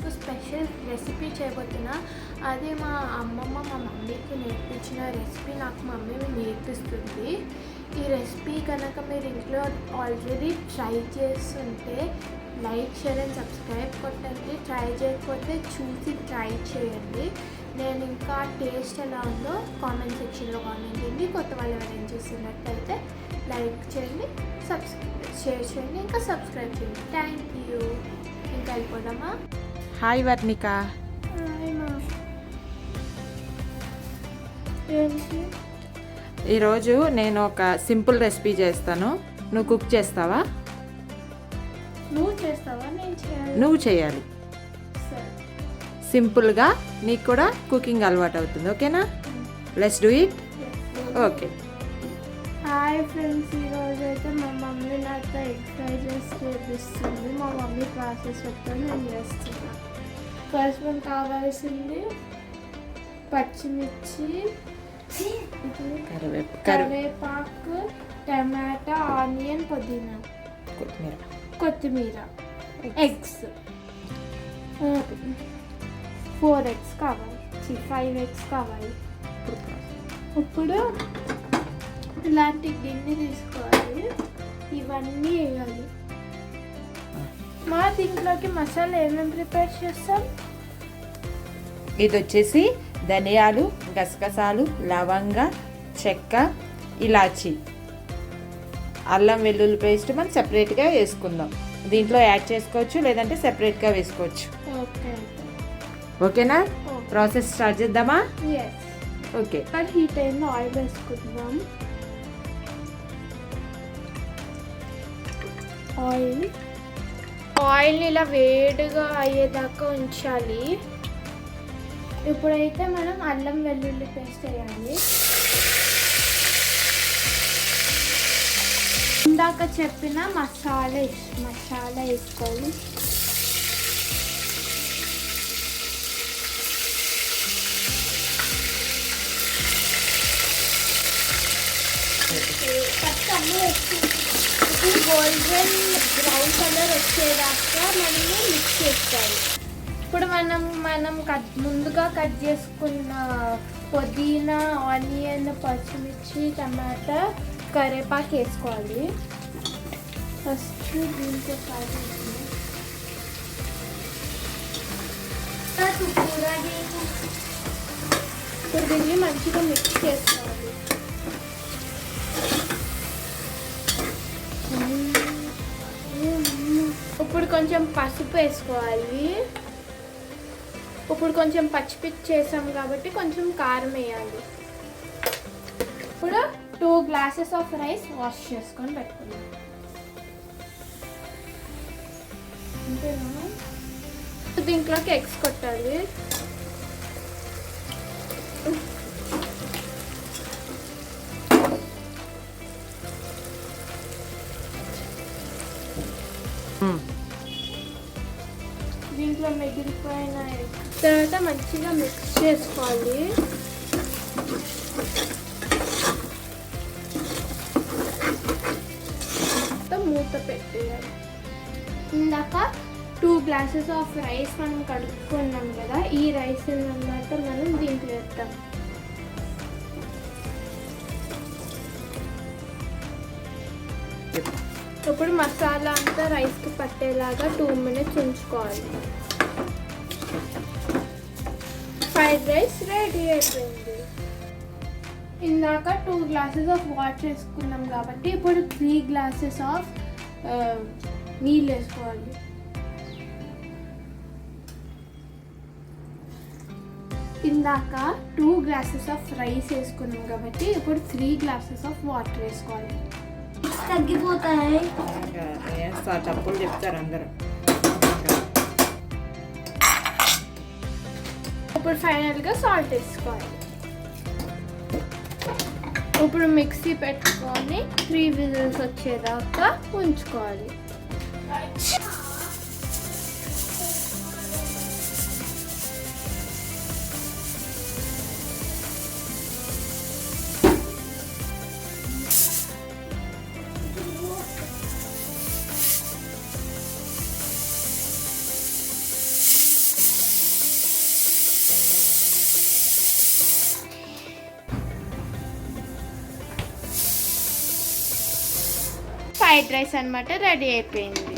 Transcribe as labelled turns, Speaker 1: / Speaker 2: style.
Speaker 1: ఒక special recipe చేయబోతున్నా. అది మా అమ్మమ్మ మా మమ్మీకి నేర్పించిన రెసిపీ నాకు మమ్మీ నేర్పిస్తుంది. ఈ రెసిపీ కనుక మీరు ఇంట్లో ఆల్రెడీ ట్రై చేస్తుంటే లైక్, షేర్ అండ్ సబ్స్క్రైబ్ కొట్టండి. ట్రై చేయకపోతే చూసి ట్రై చేయండి. నేను ఇంకా టేస్ట్ ఎలా ఉందో కామెంట్ సెక్షన్లో కామెంట్ చేయండి. కొత్త వాళ్ళు ఎవరైనా చూస్తున్నట్టయితే లైక్ చేయండి, షేర్ చేయండి, ఇంకా సబ్స్క్రైబ్ చేయండి. Thank you. ఇంకా అయిపోదామా?
Speaker 2: హాయ్ వర్ణిక.
Speaker 1: హాయ్ మా. ఏంటి?
Speaker 2: ఈరోజు నేను ఒక సింపుల్ రెసిపీ చేస్తాను. నువ్వు కుక్ చేస్తావా?
Speaker 1: నువ్వు చేస్తావా? నేను చేయాలి.
Speaker 2: నువ్వు చేయాలి.
Speaker 1: సరే.
Speaker 2: సింపుల్గా నీకు కూడా కుకింగ్ అలవాటు అవుతుంది. ఓకేనా? Let's do it. Okay.
Speaker 1: Hi friends, ఈరోజు అయితే మా మమ్మీ నాతో ఎగ్ ఫ్రై చేసి చేపిస్తుంది. మా మమ్మీ ప్రాసెస్ చెప్తే నేను చేస్తున్నా. ఫస్ట్ మనకు కావాల్సింది పచ్చిమిర్చి, కరివేపాకు, టమాటా, ఆనియన్, పుదీనా, కొత్తిమీర, ఎగ్స్. 4 eggs కావాలి, 5 eggs కావాలి. ఇప్పుడు ఇలాంటి గిన్నె తీసుకోవాలి, ఇవన్నీ వేయాలి. మా దీంట్లోకి మసాలా ఏమేమి ప్రిపేర్ చేస్తాం?
Speaker 2: ఇది వచ్చేసి ధనియాలు, గసగసాలు, లవంగ, చెక్క, ఇలాచి, అల్లం వెల్లుల్లి పేస్ట్ మనం సెపరేట్గా వేసుకుందాం. దీంట్లో యాడ్ చేసుకోవచ్చు, లేదంటే సెపరేట్గా వేసుకోవచ్చు.
Speaker 1: ఓకే,
Speaker 2: ఓకేనా? ప్రాసెస్ స్టార్ట్ చేద్దామా? ఓకే.
Speaker 1: హీట్ అయిన ఆయిల్ వేసుకుందాం. ఆయిల్ని ఇలా వేడిగా అయ్యేదాకా ఉంచాలి. ఇప్పుడైతే మనం అల్లం వెల్లుల్లి పేస్ట్ వేయాలి. ఇందాక చెప్పిన మసాలా వేసుకోవాలి. ఫస్ట్ అన్నీ వేసుకుంటాం. ఇప్పుడు గోల్డెన్ బ్రౌన్ కలర్ వచ్చేదాకా మనము మిక్స్ చేసుకోవాలి. ఇప్పుడు మనం ముందుగా కట్ చేసుకున్న పుదీనా, ఆనియన్, పచ్చిమిర్చి, టమాటా, కరివేపాకు వేసుకోవాలి. ఫస్ట్ దీంతో ఇప్పుడు దీన్ని మంచిగా మిక్స్ చేసుకోవాలి. ఇప్పుడు కొంచెం పసుపు వేసుకోవాలి. ఇప్పుడు కొంచెం పచ్చిమిర్చి చేసాం కాబట్టి కొంచెం కారం వేయాలి. ఇప్పుడు 2 glasses ఆఫ్ రైస్ వాష్ చేసుకొని పెట్టుకున్నాం. దీంట్లోకి ఎగ్స్ కొట్టాలి. దీంట్లో మిగిలిపోయిన తర్వాత మంచిగా మిక్స్ చేసుకోవాలి. మూత పెట్టేయాలి. ఇందాక 2 glasses ఆఫ్ రైస్ మనం కడుక్కున్నాం కదా, ఈ రైస్ అన్నమాట మనం దీంట్లో వేద్దాం. ఇప్పుడు మసాలా అంతా రైస్కి పట్టేలాగా 2 minutes ఉంచుకోవాలి. ఫ్రైడ్ రైస్ రెడీ అయిపోయింది. ఇందాక 2 glasses ఆఫ్ వాటర్ వేసుకున్నాం కాబట్టి ఇప్పుడు 3 glasses ఆఫ్ నీళ్ళు వేసుకోవాలి. ఇందాక 2 glasses ఆఫ్ రైస్ వేసుకున్నాం కాబట్టి ఇప్పుడు 3 glasses ఆఫ్ వాటర్ వేసుకోవాలి. తగ్గిపోతాయి.
Speaker 2: తప్పులు చెప్తారు అందరూ.
Speaker 1: ఇప్పుడు ఫైనల్గా సాల్ట్ వేసుకోవాలి. ఇప్పుడు మిక్సీ పెట్టుకొని 3 విజిల్స్ వచ్చేదాకా ఉంచుకోవాలి. ఫ్రైడ్ రైస్ అనమాట రెడీ అయిపోయింది.